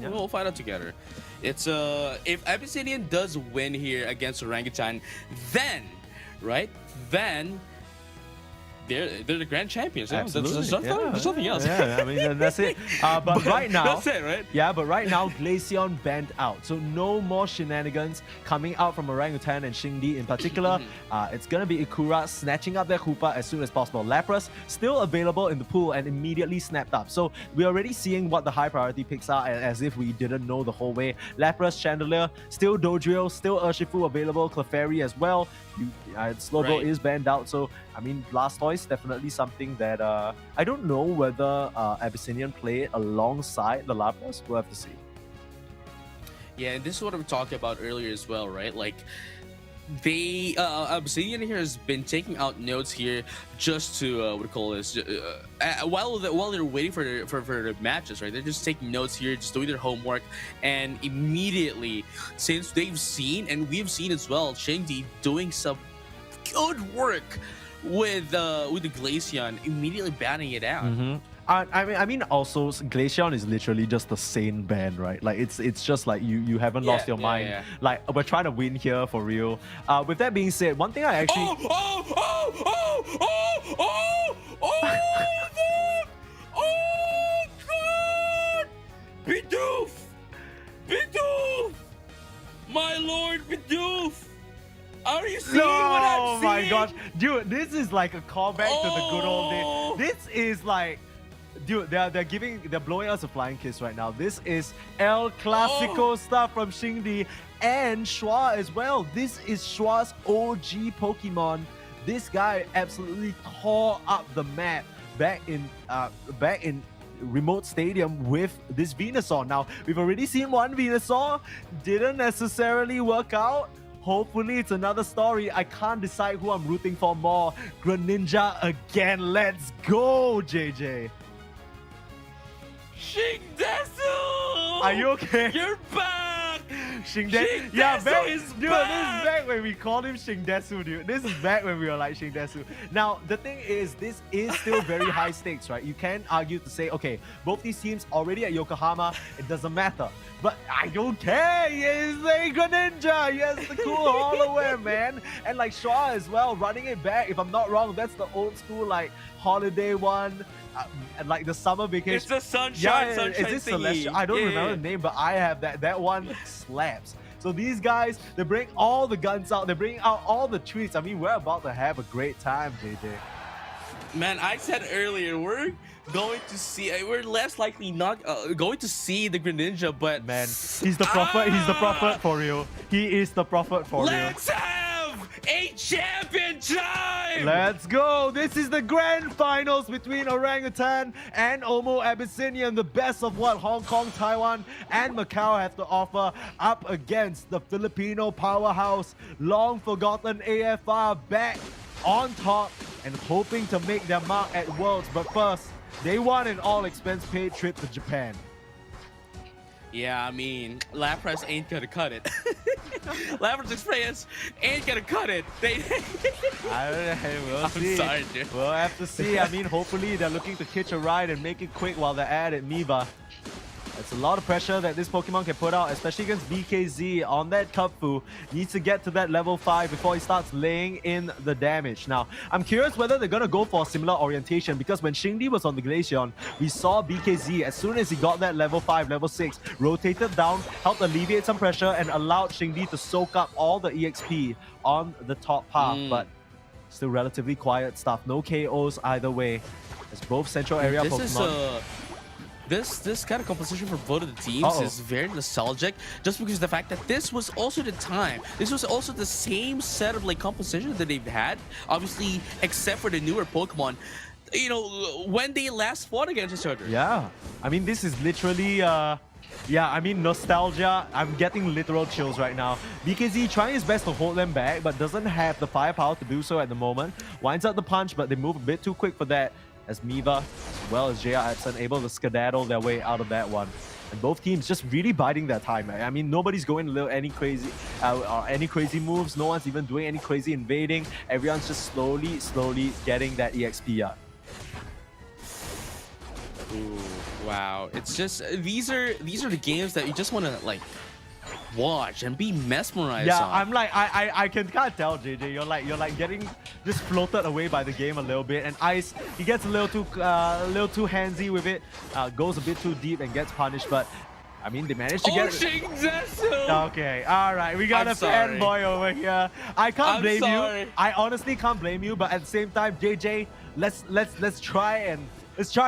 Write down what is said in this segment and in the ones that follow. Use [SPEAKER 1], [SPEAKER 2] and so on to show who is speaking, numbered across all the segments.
[SPEAKER 1] We'll find out together. It's if Abyssinian does win here against Orangutan, then they're the grand champions.
[SPEAKER 2] Absolutely.
[SPEAKER 1] There's nothing else.
[SPEAKER 2] Yeah, I mean that's it. But right now,
[SPEAKER 1] that's it, right?
[SPEAKER 2] Yeah, but right now Glaceon banned out, so no more shenanigans coming out from Orangutan and Xingdi in particular. It's gonna be Ikura snatching up their Hoopa as soon as possible. Lapras still available in the pool and immediately snapped up. So we're already seeing what the high priority picks are, as if we didn't know the whole way. Lapras, Chandelier, still Dodrio, still Urshifu available, Clefairy as well. Slowbro is banned out, so I mean Blastoise definitely something that I don't know whether Abyssinian play alongside the Lapras. We'll have to see.
[SPEAKER 1] Yeah, and this is what we talked about earlier as well, right? Like they Abyssinian here has been taking out notes here just to what do you call this? While they're waiting for the matches, right? They're just taking notes here, just doing their homework, and immediately, since they've seen and we've seen as well, Xingdi doing some good work with the Glaceon, immediately banning it out.
[SPEAKER 2] I mean, also Glaceon is literally just a sane ban, right? Like it's just like you haven't lost your mind.
[SPEAKER 1] Yeah.
[SPEAKER 2] Like we're trying to win here for real. With that being said, one thing I actually
[SPEAKER 1] God! Bidoof! My lord Bidoof! Are you seeing what I'm seeing?
[SPEAKER 2] Oh my gosh, dude, this is like a callback to the good old days. This is like, dude, they're blowing us a flying kiss right now. This is El Clasico stuff from Xingdi and Schwa as well. This is Schwa's OG Pokemon. This guy absolutely tore up the map back in remote stadium with this Venusaur. Now we've already seen one Venusaur, didn't necessarily work out. Hopefully it's another story. I can't decide who I'm rooting for more. Greninja again. Let's go, JJ.
[SPEAKER 1] Shingdesu!
[SPEAKER 2] Are you okay?
[SPEAKER 1] You're back!
[SPEAKER 2] Shingdesu, yeah, back, dude, this is back when we called him Shingdesu, dude. This is back when we were like Shingdesu. Now, the thing is, this is still very high stakes, right? You can argue to say, okay, both these teams already at Yokohama, it doesn't matter. But I don't care, he is a Greninja, he has the cool holowear, man. And like Shaw as well, running it back, if I'm not wrong, that's the old school like holiday one. And like the summer vacation.
[SPEAKER 1] It's the sunshine
[SPEAKER 2] is it Celestial? I don't remember the name, but I have that. That one slaps. So these guys, they bring all the guns out. They bring out all the treats. I mean, we're about to have a great time, JJ.
[SPEAKER 1] Man, I said earlier, we're going to see. We're less likely not going to see the Greninja, but
[SPEAKER 2] man, he's the prophet. He's the prophet for real. He is the prophet for real.
[SPEAKER 1] Let's have a champion time!
[SPEAKER 2] Let's go! This is the grand finals between Orangutan and OMO Abyssinian. The best of what Hong Kong, Taiwan, and Macau have to offer up against the Filipino powerhouse. Long forgotten AFR back on top and hoping to make their mark at Worlds. But first, they want an all-expense paid trip to Japan.
[SPEAKER 1] Yeah, I mean, Lapras ain't gonna cut it. Lapras Express ain't gonna cut it.
[SPEAKER 2] We'll see.
[SPEAKER 1] I'm sorry, dude.
[SPEAKER 2] We'll have to see. I mean, hopefully they're looking to hitch a ride and make it quick while they're at it, Miva. It's a lot of pressure that this Pokemon can put out, especially against BKZ on that Kupfu. Needs to get to that level 5 before he starts laying in the damage. Now, I'm curious whether they're going to go for a similar orientation, because when Xingdi was on the Glaceon, we saw BKZ, as soon as he got that level 5, level 6, rotated down, helped alleviate some pressure, and allowed Xingdi to soak up all the EXP on the top path. But still relatively quiet stuff. No KOs either way. It's both central area Pokemon.
[SPEAKER 1] This kind of composition for both of the teams is very nostalgic, just because of the fact that this was also the time. This was also the same set of like composition that they've had, obviously, except for the newer Pokemon. You know, when they last fought against each other.
[SPEAKER 2] Yeah, I mean, this is literally, yeah, I mean, nostalgia. I'm getting literal chills right now. BKZ trying his best to hold them back, but doesn't have the firepower to do so at the moment. Winds up the punch, but they move a bit too quick for that. As Miva, as well as JR Epson, able to skedaddle their way out of that one. And both teams just really biding their time. I mean, nobody's going any crazy moves. No one's even doing any crazy invading. Everyone's just slowly getting that EXP up.
[SPEAKER 1] Ooh, wow. It's just these are the games that you just want to like watch and be mesmerized
[SPEAKER 2] Yeah,
[SPEAKER 1] on.
[SPEAKER 2] I'm like I can kind of tell, JJ. You're like getting just floated away by the game a little bit, and Ice, he gets a little too handsy with it, goes a bit too deep and gets punished. But I mean, they managed to get. Okay, all right, we got
[SPEAKER 1] I'm
[SPEAKER 2] a
[SPEAKER 1] sorry.
[SPEAKER 2] fanboy over here. I can't
[SPEAKER 1] I'm
[SPEAKER 2] blame
[SPEAKER 1] sorry.
[SPEAKER 2] you. I honestly can't blame you, but at the same time, JJ, let's try and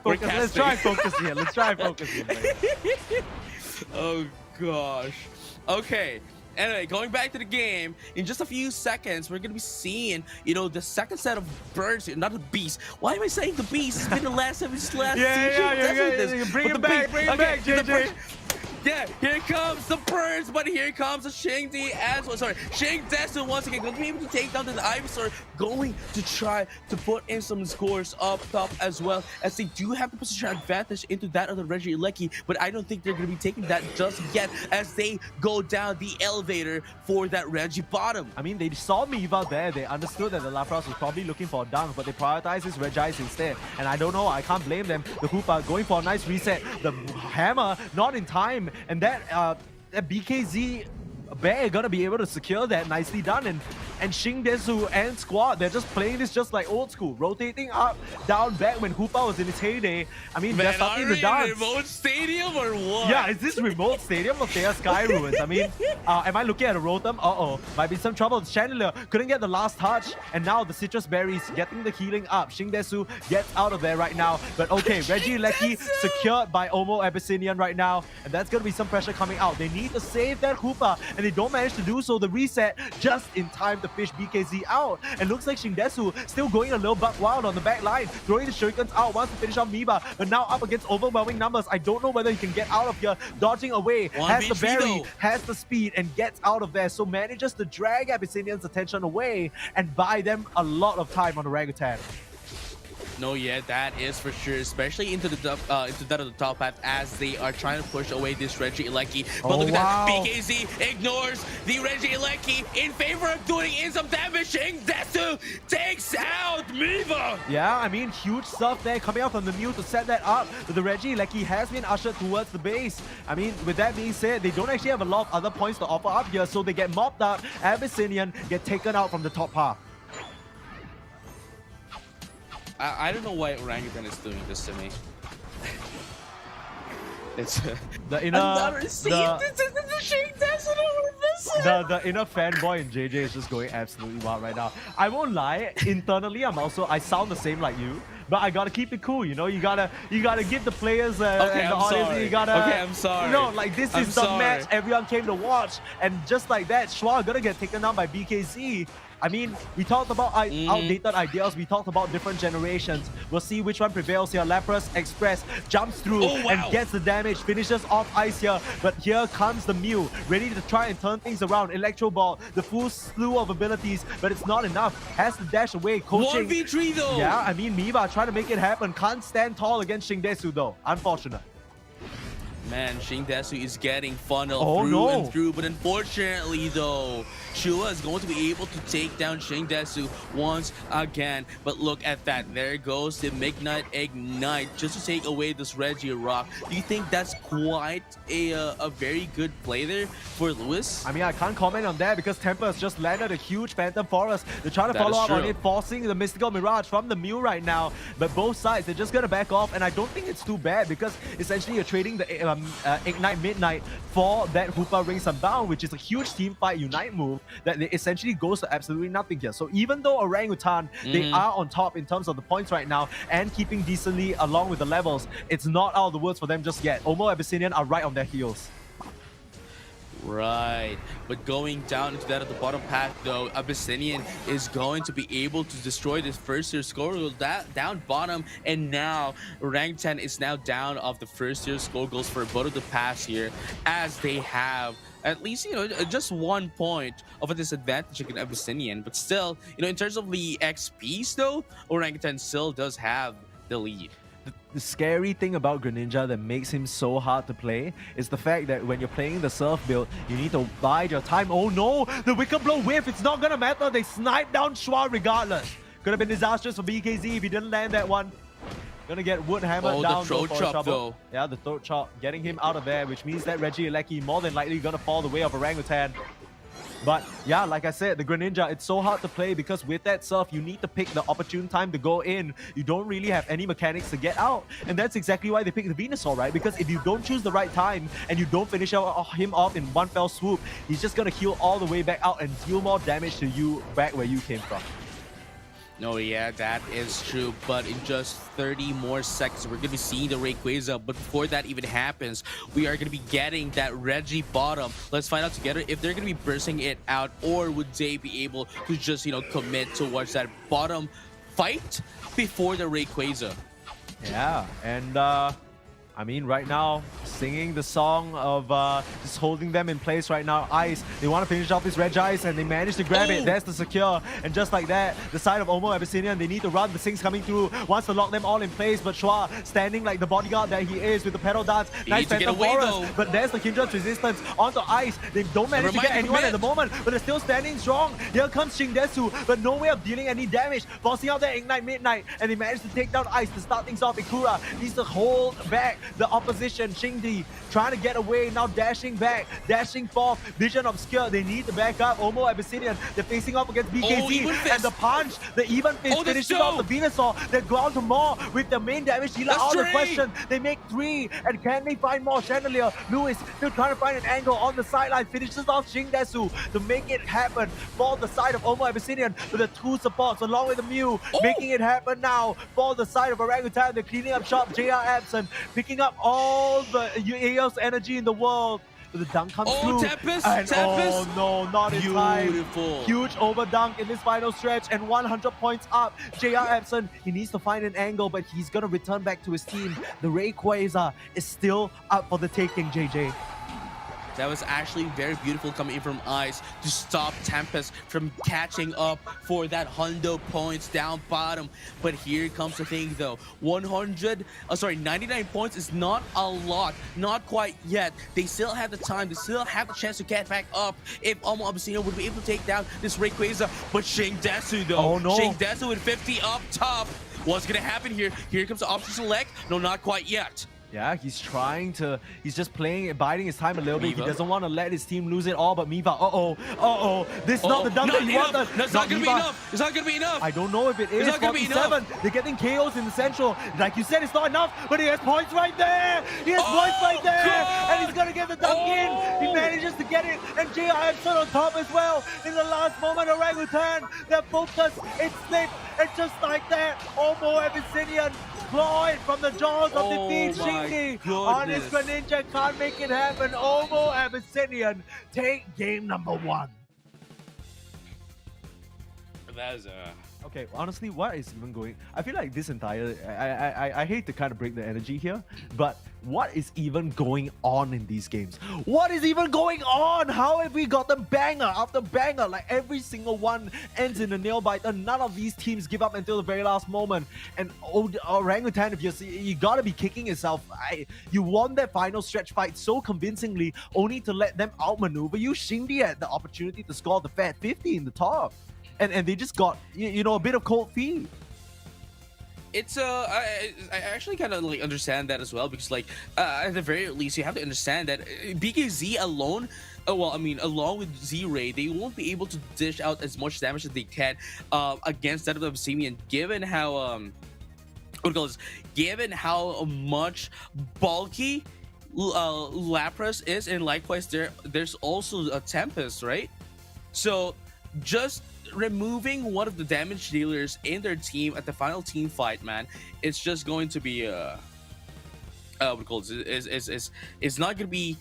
[SPEAKER 2] focus. Let's try and focus here. Let's try and focus here. Baby.
[SPEAKER 1] Oh gosh. Okay. Anyway, going back to the game, in just a few seconds, we're gonna be seeing, the second set of birds, not the beast. Why am I saying the beast? It's been the last time, it's last
[SPEAKER 2] Yeah, bring it back, JJ.
[SPEAKER 1] Yeah, here comes the birds, but here comes the Shingdi as well. Sorry, Shing Desu once again going to be able to take down the Ivysaur, going to try to put in some scores up top as well, as they do have the position advantage into that of the Regieleki, but I don't think they're going to be taking that just yet as they go down the elevator for that Regi bottom.
[SPEAKER 2] I mean, they saw Miva there. They understood that the Lapras was probably looking for a dunk, but they prioritized his Regice instead. And I don't know, I can't blame them. The Hoopa going for a nice reset. The Hammer not in time. And that BKZ Bear gonna be able to secure that. Nicely done. And Shingdesu and squad, they're just playing this just like old school, rotating up, down, back when Hoopa was in his heyday. I mean, they're starting to dance.
[SPEAKER 1] Remote stadium or what?
[SPEAKER 2] Yeah, is this remote stadium of their Sky Ruins? I mean, am I looking at a Rotom? Uh-oh, might be some trouble. Chandelier couldn't get the last touch, and now the Citrus Berries getting the healing up. Shingdesu gets out of there right now, but okay, Regieleki secured by OMO Abyssinian right now, and that's gonna be some pressure coming out. They need to save that Hoopa, and they don't manage to do so. The reset just in time to fish BKZ out, and looks like Shingdesu still going a little buck wild on the back line, throwing the shurikens out, wants to finish off Miba, but now up against overwhelming numbers. I don't know whether he can get out of here, dodging away, has the berry, has the speed, and gets out of there, so manages to drag Abyssinian's attention away and buy them a lot of time on Orangutan.
[SPEAKER 1] No, yeah, that is for sure, especially into that of the top path as they are trying to push away this Regieleki. But look at that, BKZ ignores the Regieleki in favor of doing in some damage. Desu takes out Miva.
[SPEAKER 2] Yeah, I mean, huge stuff there coming out from the Mew to set that up. But the Regieleki has been ushered towards the base. I mean, with that being said, they don't actually have a lot of other points to offer up here, so they get mopped up. Abyssinian get taken out from the top half.
[SPEAKER 1] I don't know why Orangutan is doing this to me. It's
[SPEAKER 2] the inner the inner fanboy in JJ is just going absolutely wild right now. I won't lie, internally I sound the same like you, but I gotta keep it cool, you know. You gotta give the players and the audience. You gotta.
[SPEAKER 1] Okay, I'm sorry.
[SPEAKER 2] You know, like this is the match everyone came to watch, and just like that, Schwa gonna get taken down by BKZ. I mean, we talked about outdated ideas. We talked about different generations. We'll see which one prevails here. Lapras Express jumps through and gets the damage, finishes off Ice here. But here comes the Mew, ready to try and turn things around. Electro Ball, the full slew of abilities, but it's not enough. Has to dash away. Coaching.
[SPEAKER 1] 1v3 though.
[SPEAKER 2] Yeah, I mean, Miva trying to make it happen. Can't stand tall against Shingdesu though. Unfortunate.
[SPEAKER 1] Man, Shingdesu is getting funneled through and through, but unfortunately though, Chua is going to be able to take down Shingdesu once again. But look at that, there goes the Midnight Ignite just to take away this Regirock. Do you think that's quite a very good play there for Lewis?
[SPEAKER 2] I mean, I can't comment on that because Temper has just landed a huge Phantom Forest. They're trying to follow up on it, forcing the Mystical Mirage from the Mew right now. But both sides, they're just gonna back off, and I don't think it's too bad because essentially you're trading the Ignite Midnight for that Hoopa Rings Unbound, which is a huge team fight Unite move that essentially goes to absolutely nothing here. So even though Orangutan, they are on top in terms of the points right now and keeping decently along with the levels, it's not out of the woods for them just yet. OMO Abyssinian are right on their heels.
[SPEAKER 1] Right, but going down into that at the bottom path though, Abyssinian is going to be able to destroy this first tier score goal down bottom, and now Orangutan is now down of the first tier score goals for both of the paths here, as they have at least, you know, just 1 point of a disadvantage against Abyssinian. But still, you know, in terms of the XPs though, Orangutan still does have the lead.
[SPEAKER 2] The scary thing about Greninja that makes him so hard to play is the fact that when you're playing the Surf build, you need to bide your time. Oh no! The Wicked Blow whiff! It's not gonna matter! They snipe down Schwa regardless! Could have been disastrous for BKZ if he didn't land that one. Gonna get wood hammered
[SPEAKER 1] Oh,
[SPEAKER 2] down.
[SPEAKER 1] the throat
[SPEAKER 2] for
[SPEAKER 1] chop,
[SPEAKER 2] trouble.
[SPEAKER 1] though.
[SPEAKER 2] Yeah, the throat chop, getting him out of there, which means that Reggie Alecki more than likely gonna fall the way of Orangutan. But yeah, like I said, the Greninja, it's so hard to play because with that surf, you need to pick the opportune time to go in. You don't really have any mechanics to get out. And that's exactly why they pick the Venusaur, right? Because if you don't choose the right time and you don't finish him off in one fell swoop, he's just gonna heal all the way back out and deal more damage to you back where you came from.
[SPEAKER 1] No, yeah, that is true. But in just 30 more seconds, we're going to be seeing the Rayquaza. But before that even happens, we are going to be getting that Reggie bottom. Let's find out together if they're going to be bursting it out, or would they be able to just, commit towards that bottom fight before the Rayquaza.
[SPEAKER 2] Yeah, and I mean, right now, singing the song of just holding them in place right now. Ice, they want to finish off this Reg Ice, and they manage to grab it. There's the secure. And just like that, the side of OMO Abyssinian, they need to run. The Sing's coming through, wants to lock them all in place, but Shua standing like the bodyguard that he is with the pedal dance. Nice Phantom Forest, but there's the Kindred's resistance onto Ice. They don't manage to get anyone at the moment, but they're still standing strong. Here comes Shingdesu, but no way of dealing any damage. Forcing out their Ignite Midnight, and they manage to take down Ice to start things off. Ikura needs to hold back the opposition. Shingdi trying to get away, now dashing back, dashing forth. Vision Obscure, they need to back up. OMO Abyssinian, they're facing off against BKZ, and the punch, the even fist finishes off the Venusaur. They're ground to more with the main damage dealer out of the question. They make 3, and can they find more? Chandelier, Lewis still trying to find an angle on the sideline, finishes off Shingdesu to make it happen for the side of OMO Abyssinian with the 2 supports along with the Mew, making it happen now for the side of Orangutan. They're cleaning up shop. JR Absent picking up all the EOS energy in the world. The dunk comes through.
[SPEAKER 1] Tempest!
[SPEAKER 2] And
[SPEAKER 1] Tempest!
[SPEAKER 2] oh no, not in time.
[SPEAKER 1] Beautiful.
[SPEAKER 2] Huge over dunk in this final stretch and 100 points up. JR Absent, he needs to find an angle, but he's gonna return back to his team. The Rayquaza is still up for the taking, JJ.
[SPEAKER 1] That was actually very beautiful coming in from Ice to stop Tempest from catching up for that 100 points down bottom. But here comes the thing though. 99 points is not a lot. Not quite yet. They still have the time. They still have the chance to get back up if OMO Abyssinian would be able to take down this Rayquaza. But Shingdesu though.
[SPEAKER 2] Oh no.
[SPEAKER 1] Shingdesu with 50 up top. What's going to happen here? Here comes the option select. No, not quite yet.
[SPEAKER 2] Yeah, he's trying to, he's just playing, biding his time a little bit. He
[SPEAKER 1] Miva.
[SPEAKER 2] doesn't want to let his team lose it all, but Miva, this is not the dunk that you want.
[SPEAKER 1] That's not going to be enough. It's not going to be enough.
[SPEAKER 2] I don't know if it is.
[SPEAKER 1] It's not gonna be enough.
[SPEAKER 2] They're getting KOs in the central. Like you said, it's not enough, but he has points right there. He has points right there.
[SPEAKER 1] God.
[SPEAKER 2] And he's going to get the dunk in. He manages to get it. And JR Absent on top as well. In the last moment, Orangutan, their focus, it slipped. And just like that, OMO Abyssinian clawed from the jaws of defeat. Shingi on his Greninja can't make it happen. OMO Abyssinian take game number 1.
[SPEAKER 1] That is
[SPEAKER 2] Okay, honestly, what is even going? I feel like this entire, I hate to kind of break the energy here, but what is even going on in these games? What is even going on? How have we got them banger after banger? Like every single one ends in a nail biter. None of these teams give up until the very last moment. And Orangutan, if you gotta be kicking yourself. You won that final stretch fight so convincingly, only to let them outmaneuver you. Shindy had the opportunity to score the fat 50 in the top. And they just got, a bit of cold feet.
[SPEAKER 1] It's I actually kind of like understand that as well, because like at the very least you have to understand that BKZ alone, along with Z-Ray, they won't be able to dish out as much damage as they can against that of the Abyssinian, given how given how much bulky Lapras is, and likewise there's also a Tempest, right? So just removing one of the damage dealers in their team at the final team fight, man, it's just going to be it's not going to be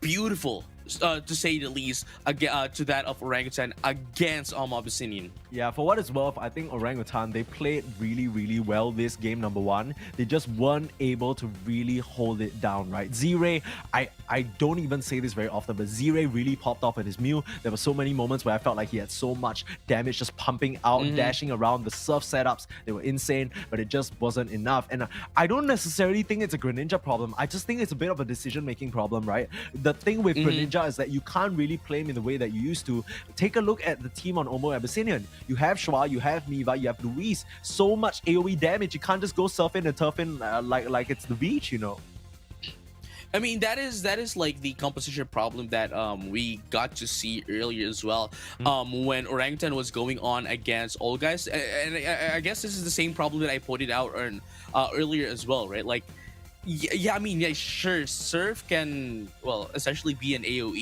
[SPEAKER 1] beautiful, to say the least, to that of Orangutan against OMO Abyssinian.
[SPEAKER 2] Yeah, for what it's worth, I think Orangutan, they played really, really well this game number 1. They just weren't able to really hold it down, right? Z-Ray, I don't even say this very often, but Z-Ray really popped off at his Mew. There were so many moments where I felt like he had so much damage just pumping out, dashing around. The surf setups, they were insane, but it just wasn't enough. And I don't necessarily think it's a Greninja problem. I just think it's a bit of a decision-making problem, right? The thing with Greninja Ninja is that you can't really play him in the way that you used to. Take a look at the team on OMO Abyssinian. You have Shua, you have Miva, you have Luis. So much AoE damage. You can't just go surf in and turf in like it's the beach, you know.
[SPEAKER 1] I mean, that is like the composition problem that we got to see earlier as well, when Orangutan was going on against all guys, and I guess this is the same problem that I pointed out earlier as well, right? Like, yeah, I mean, yeah, sure, Surf can, well, essentially be an AoE,